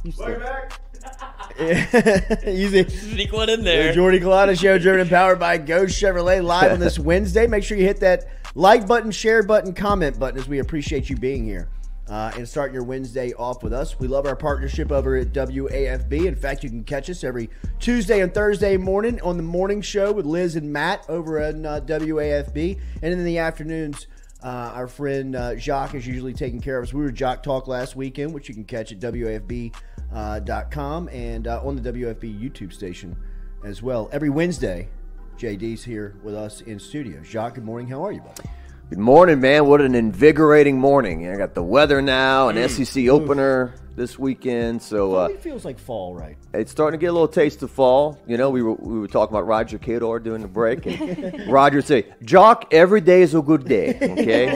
Welcome back. Easy. Sneak one in there. The Jordy Culotta Show, driven and powered by Ghost Chevrolet, live on this Wednesday. Make sure you hit that like button, share button, comment button, as we appreciate you being here and starting your Wednesday off with us. We love our partnership over at WAFB. In fact, you can catch us every Tuesday and Thursday morning on the morning show with Liz and Matt over on WAFB. And in the afternoons, our friend Jacques is usually taking care of us. We were Jacques Talk last weekend, which you can catch at WAFB.com and on the WFB YouTube station as well. Every Wednesday, JD's here with us in studio. Jacques, good morning. How are you, buddy? Good morning, man. What an invigorating morning. I got the weather now, an SEC opener this weekend. So it feels like fall, right? It's starting to get a little taste of fall. You know, we were talking about Roger Cador during the break, and Roger would say, "Jock, every day is a good day." Okay,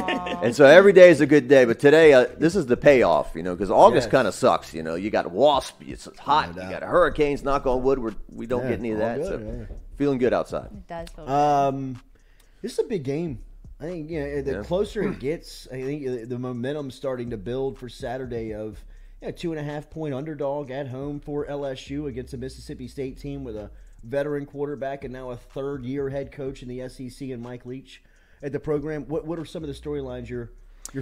and so every day is a good day. But today, this is the payoff. You know, because August kind of sucks. You know, you got wasp, it's hot. You got hurricanes. Knock on wood, we don't get any of that. Good, feeling good outside. It does feel good. This is a big game. I think the closer it gets, I think the momentum's starting to build for Saturday of 2.5-point underdog at home for LSU against a Mississippi State team with a veteran quarterback and now a third-year head coach in the SEC and Mike Leach at the program. What are some of the storylines you're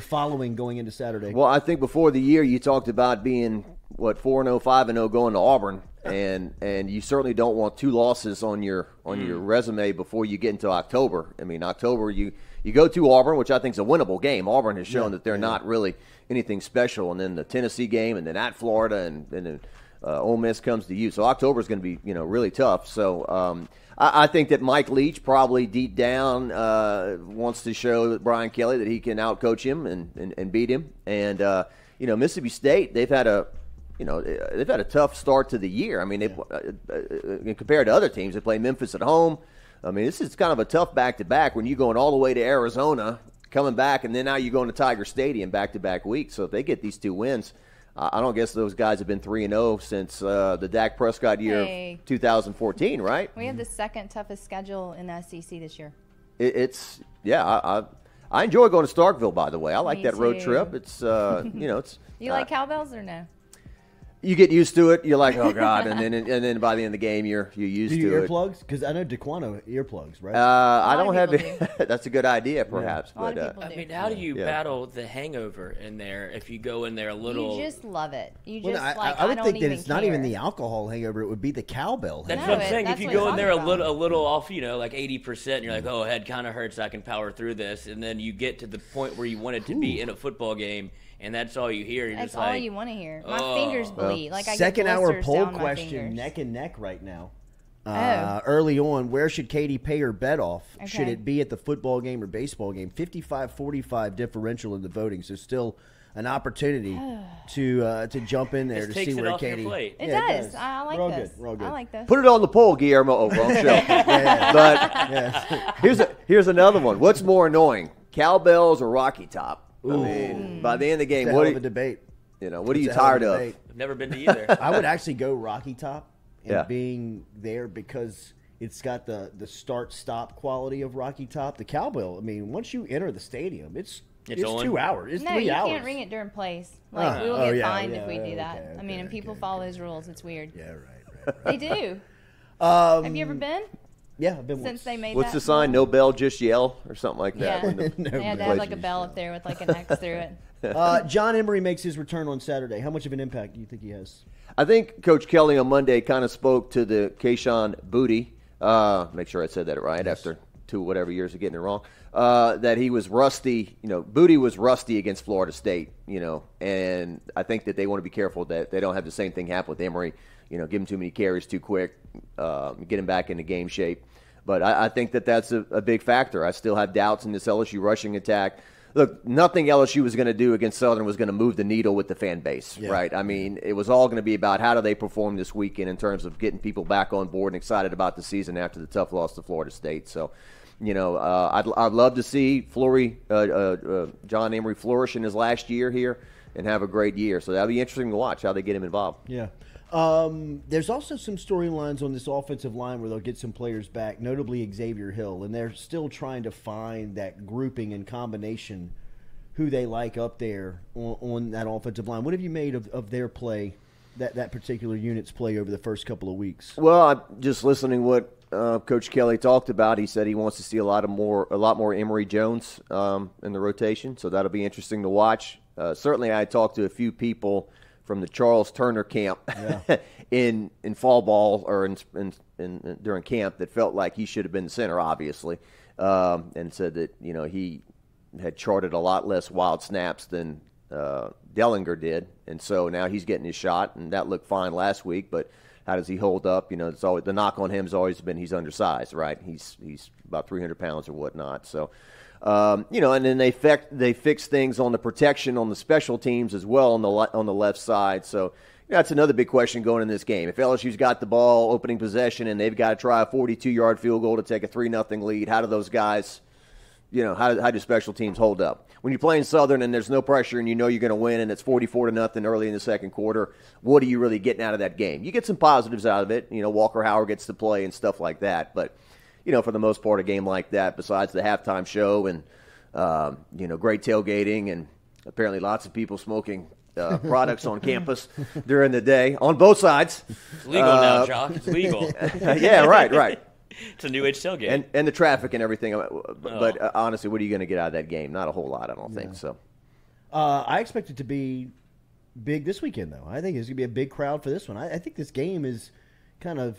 following going into Saturday? Well, I think before the year you talked about being 4-0, 5-0 going to Auburn, and you certainly don't want two losses on your resume before you get into October. I mean, October you go to Auburn, which I think is a winnable game. Auburn has shown that they're not really anything special, and then the Tennessee game, and then at Florida, and then Ole Miss comes to you. So October is going to be really tough. So I think that Mike Leach probably deep down wants to show that Brian Kelly that he can outcoach him and beat him. And Mississippi State, they've had a tough start to the year. I mean, compared to other teams, they play Memphis at home. I mean, this is kind of a tough back-to-back when you're going all the way to Arizona, coming back, and then now you're going to Tiger Stadium back-to-back weeks. So if they get these two wins, I don't guess those guys have been 3-0 since the Dak Prescott year of 2014, right? We have the second toughest schedule in the SEC this year. I enjoy going to Starkville, by the way. I like Me that road too. trip. It's, it's. You like cowbells or no? You get used to it. You're like, oh God, and then by the end of the game, you're used to it. Do you earplugs? Because I know DeQuano earplugs, right? I don't have it. That's a good idea, perhaps. A lot But of people do. I mean, how do you battle the hangover in there if you go in there a little? You just love it. You Well, just I would don't think that even it's not even care. the alcohol hangover; it would be the cowbell That's hangover. what I'm saying. that's If you what go it's in there a talking little off, like 80%, and you're like, oh, head kind of hurts, I can power through this, and then you get to the point where you want it to be in a football game, and that's all you hear. You're That's just all like, you want to hear. My fingers bleed. Like I Second get hour blisters poll down my question, fingers. neck and neck right now. Oh. Early on, where should Katie pay her bet off? Okay. Should it be at the football game or baseball game? 55-45 differential in the voting, so still an opportunity to jump in there This to takes see it where off your Katie. plate. It Yeah, does. I like We're all this. good. We're all good. I like this. Put it on the poll, Guillermo. Oh, wrong show. But here's another one. What's more annoying, cowbells or Rocky Top? I mean, by the end of the game, It's a hell of a debate. What are you It's a hell of a tired of? debate. I've never been to either. I would actually go Rocky Top and Yeah. being there because it's got the start-stop quality of Rocky Top. The cowbell, I mean, once you enter the stadium, it's on. 2 hours. It's No, 3 you hours. can't ring it during plays. Like we will Oh, get yeah, fined yeah, if we do that. okay, I mean, and people follow those rules. It's weird. Yeah, right. They do. Have you ever been? Yeah, I've been Since once. they made What's that the sign? rule? No bell, just yell, or something like that. Yeah. when the- No They had to bell. have like a bell up there with like an X through it. John Emery makes his return on Saturday. How much of an impact do you think he has? I think Coach Kelly on Monday kind of spoke to the Keyshawn Booty. Make sure I said that right after 2 whatever years of getting it wrong. That he was rusty. Booty was rusty against Florida State. And I think that they want to be careful that they don't have the same thing happen with Emery. Give him too many carries too quick, get him back into game shape. But I think that that's a big factor. I still have doubts in this LSU rushing attack. Look, nothing LSU was going to do against Southern was going to move the needle with the fan base, right? I mean, it was all going to be about how do they perform this weekend in terms of getting people back on board and excited about the season after the tough loss to Florida State. So, I'd love to see John Emery flourish in his last year here and have a great year. So that'll be interesting to watch how they get him involved. Yeah. There's also some storylines on this offensive line where they'll get some players back, notably Xavier Hill, and they're still trying to find that grouping and combination who they like up there on that offensive line. What have you made of their play that particular unit's play over the first couple of weeks? Well, I'm just listening what Coach Kelly talked about. He said he wants to see a lot more Emory Jones in the rotation, so that'll be interesting to watch. Certainly, I talked to a few people from the Charles Turner camp in fall ball or in during camp that felt like he should have been the center, obviously, and said that he had charted a lot less wild snaps than Dellinger did, and so now he's getting his shot, and that looked fine last week. But how does he hold up? It's always the knock on him has always been he's undersized, right? He's about 300 pounds or whatnot. So, and then they fix things on the protection on the special teams as well on the left side. So that's another big question going in this game. If LSU's got the ball opening possession and they've got to try a 42-yard field goal to take a 3-0 lead, how do those guys? How do special teams hold up? When you're playing Southern and there's no pressure and you're going to win and it's 44-0 early in the second quarter, what are you really getting out of that game? You get some positives out of it. Walker Howard gets to play and stuff like that. But, for the most part, a game like that, besides the halftime show and, great tailgating and apparently lots of people smoking products on campus during the day on both sides. It's legal now, Jacques. It's legal. Yeah, right. It's a new age tailgate. And the traffic and everything. But honestly, what are you going to get out of that game? Not a whole lot, I don't think. So, I expect it to be big this weekend, though. I think it's going to be a big crowd for this one. I think this game is kind of,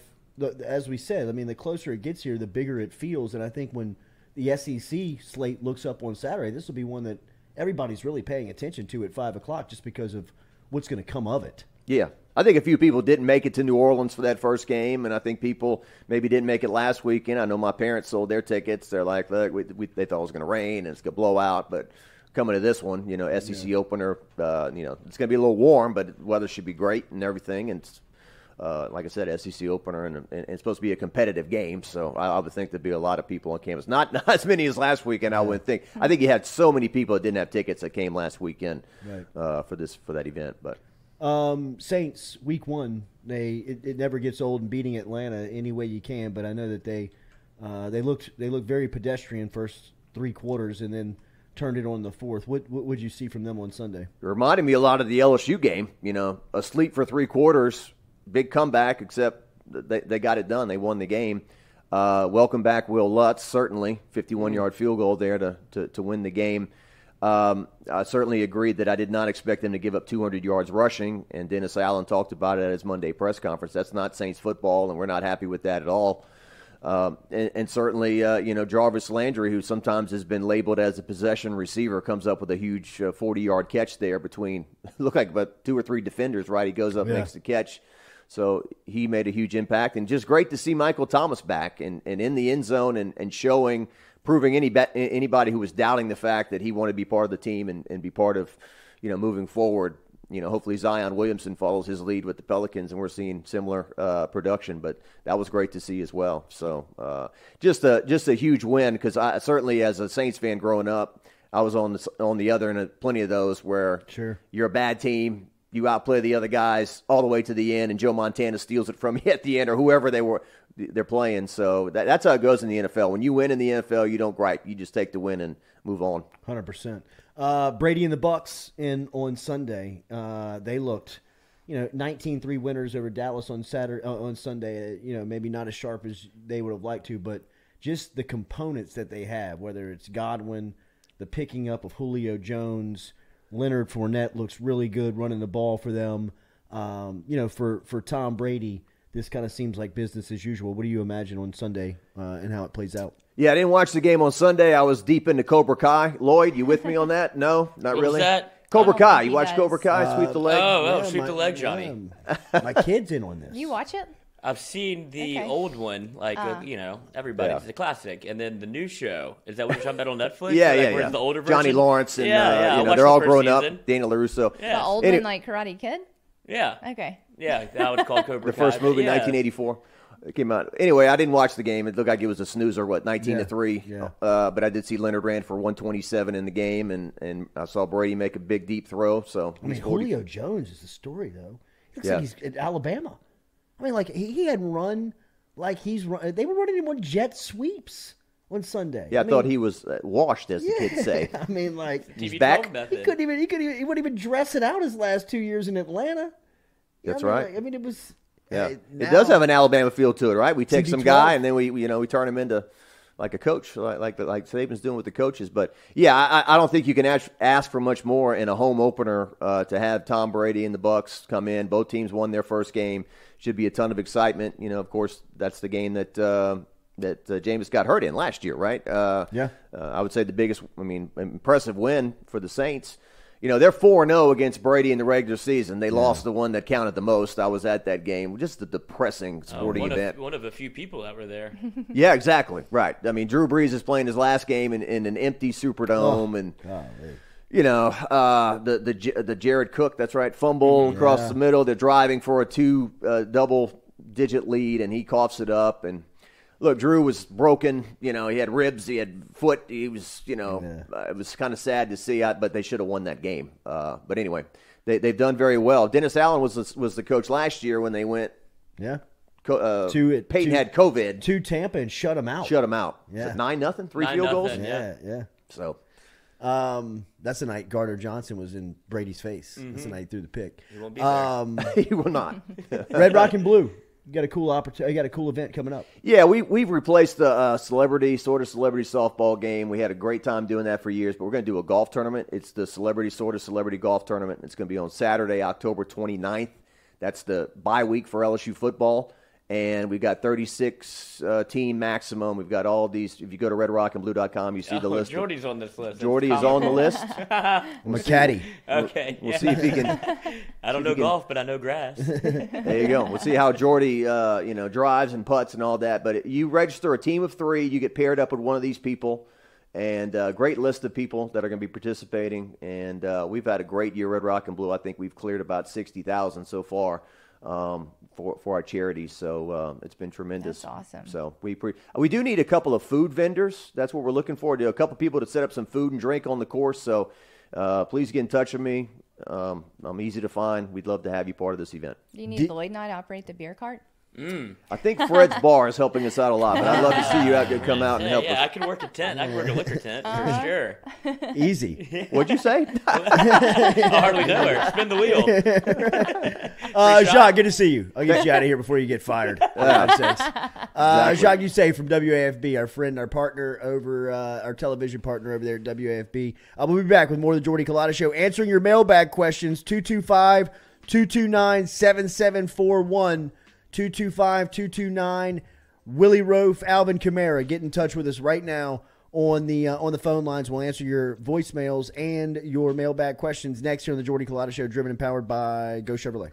as we said, the closer it gets here, the bigger it feels. And I think when the SEC slate looks up on Saturday, this will be one that everybody's really paying attention to at 5 o'clock just because of what's going to come of it. Yeah. I think a few people didn't make it to New Orleans for that first game, and I think people maybe didn't make it last weekend. I know my parents sold their tickets. They're like, look, they thought it was going to rain and it's going to blow out, but coming to this one, SEC opener, it's going to be a little warm, but weather should be great and everything. And like I said, SEC opener, and it's supposed to be a competitive game, so I would think there'd be a lot of people on campus. Not as many as last weekend, I wouldn't think. I think you had so many people that didn't have tickets that came last weekend for that event, but. Saints week 1, it never gets old in beating Atlanta any way you can, but I know that they looked very pedestrian first 3 quarters and then turned it on the fourth. What would you see from them on Sunday? It reminded me a lot of the LSU game, asleep for 3 quarters, big comeback, except they got it done. They won the game. Welcome back Will Lutz, certainly 51-yard field goal there to win the game. I certainly agreed that I did not expect them to give up 200 yards rushing, and Dennis Allen talked about it at his Monday press conference. That's not Saints football, and we're not happy with that at all. And certainly, Jarvis Landry, who sometimes has been labeled as a possession receiver, comes up with a huge 40-yard catch there between, looked like about 2 or 3 defenders, right? He goes up, makes the catch. So he made a huge impact. And just great to see Michael Thomas back and in the end zone and showing – proving anybody who was doubting the fact that he wanted to be part of the team and be part of, moving forward. Hopefully Zion Williamson follows his lead with the Pelicans, and we're seeing similar production. But that was great to see as well. So just a huge win, because I certainly, as a Saints fan growing up, I was on the other end of plenty of those where you're a bad team. You outplay the other guys all the way to the end, and Joe Montana steals it from you at the end, or whoever they're playing. So that's how it goes in the NFL. When you win in the NFL, you don't gripe. You just take the win and move on. 100%. Brady and the Bucks on Sunday. They looked, 19-3 winners over Dallas on Sunday. Maybe not as sharp as they would have liked to, but just the components that they have, whether it's Godwin, the picking up of Julio Jones, Leonard Fournette looks really good running the ball for them. For Tom Brady, this kind of seems like business as usual. What do you imagine on Sunday and how it plays out? Yeah, I didn't watch the game on Sunday. I was deep into Cobra Kai. Lloyd, you with me on that? No, not what really. Was that? Cobra Kai. You watch Cobra Kai? Sweep the leg. Sweep the leg, Johnny. My kid's in on this. You watch it? I've seen the old one, everybody's the classic, and then the new show. Is that what you're talking about on Netflix? Yeah. The older version? Johnny Lawrence and they're all grown up. Daniel LaRusso. Yeah. The old one, like Karate Kid. Yeah. Okay. Yeah, that was called Cobra Kai. The first movie, 1984. It came out. Anyway, I didn't watch the game. It looked like it was a snoozer, 19-3. Yeah. But I did see Leonard ran for 127 in the game, and I saw Brady make a big deep throw. So Julio Jones is the story, though. It looks like he's at Alabama. He had run like he's run. They were running him on jet sweeps on Sunday. Yeah, I thought he was washed, as the kids say. He's TV back. method. He wouldn't even dress it out his last 2 years in Atlanta. That's I mean, right. I mean, it was. Yeah, now, it does have an Alabama feel to it, right? We take some TB12. guy and then we turn him into like a coach, like Saban's doing with the coaches. But yeah, I don't think you can ask for much more in a home opener to have Tom Brady and the Bucs come in. Both teams won their first game. Should be a ton of excitement. Of course, that's the game that Jameis got hurt in last year, right? Yeah. I would say the biggest, impressive win for the Saints. They're 4-0 against Brady in the regular season. They lost the one that counted the most. I was at that game. Just a depressing sporting event. One of a few people that were there. Yeah, exactly. Right. Drew Brees is playing his last game in an empty Superdome. The Jared Cook, that's right, fumble across the middle. They're driving for a double-digit lead, and he coughs it up. And look, Drew was broken. He had ribs. He had foot. He was, it was kind of sad to see, but they should have won that game. But anyway, they've done very well. Dennis Allen was the coach last year when they went. Yeah. Peyton had COVID. To Tampa and shut him out. Yeah. 9-0, 3 field goals? Yeah. So. That's the night Gardner Johnson was in Brady's face. That's the night he threw the pick. He won't be there. He will not. Red, Rock, and Blue. You got a cool opportunity. You got a cool event coming up. Yeah, we've replaced the celebrity softball game. We had a great time doing that for years, but we're going to do a golf tournament. It's the celebrity golf tournament. It's going to be on Saturday, October 29th. That's the bye week for LSU football. And we've got 36 team maximum. We've got all these. If you go to redrockandblue.com, you see the list. Jordy's on this list. Jordy is on the list. I'm a caddy. Okay. We'll see if he can. I don't know golf, but I know grass. There you go. We'll see how Jordy, drives and putts and all that. But you register a team of 3. You get paired up with one of these people. And a great list of people that are going to be participating. And we've had a great year, Red Rock and Blue. I think we've cleared about 60,000 so far. For our charities, so it's been tremendous. That's awesome. So we do need a couple of food vendors. That's what we're looking for. A couple people to set up some food and drink on the course. So please get in touch with me. I'm easy to find. We'd love to have you part of this event. Do you need Lloyd and I to operate the beer cart? I think Fred's Bar is helping us out a lot, but I'd love to see you come out and help us. Yeah, I can work a tent. I can work a liquor tent for sure. Easy. What'd you say? I hardly know her. Spin the wheel. Jacques, good to see you. I'll get you out of here before you get fired. Exactly. Jacques Doucet from WAFB, our friend, our partner over, our television partner over there at WAFB. We'll be back with more of the Jordy Culotta Show, answering your mailbag questions, 225-229-7741. 225-229. Willie Rofe, Alvin Kamara. Get in touch with us right now on the phone lines. We'll answer your voicemails and your mailbag questions next here on the Jordy Culotta Show, driven and powered by Go Chevrolet.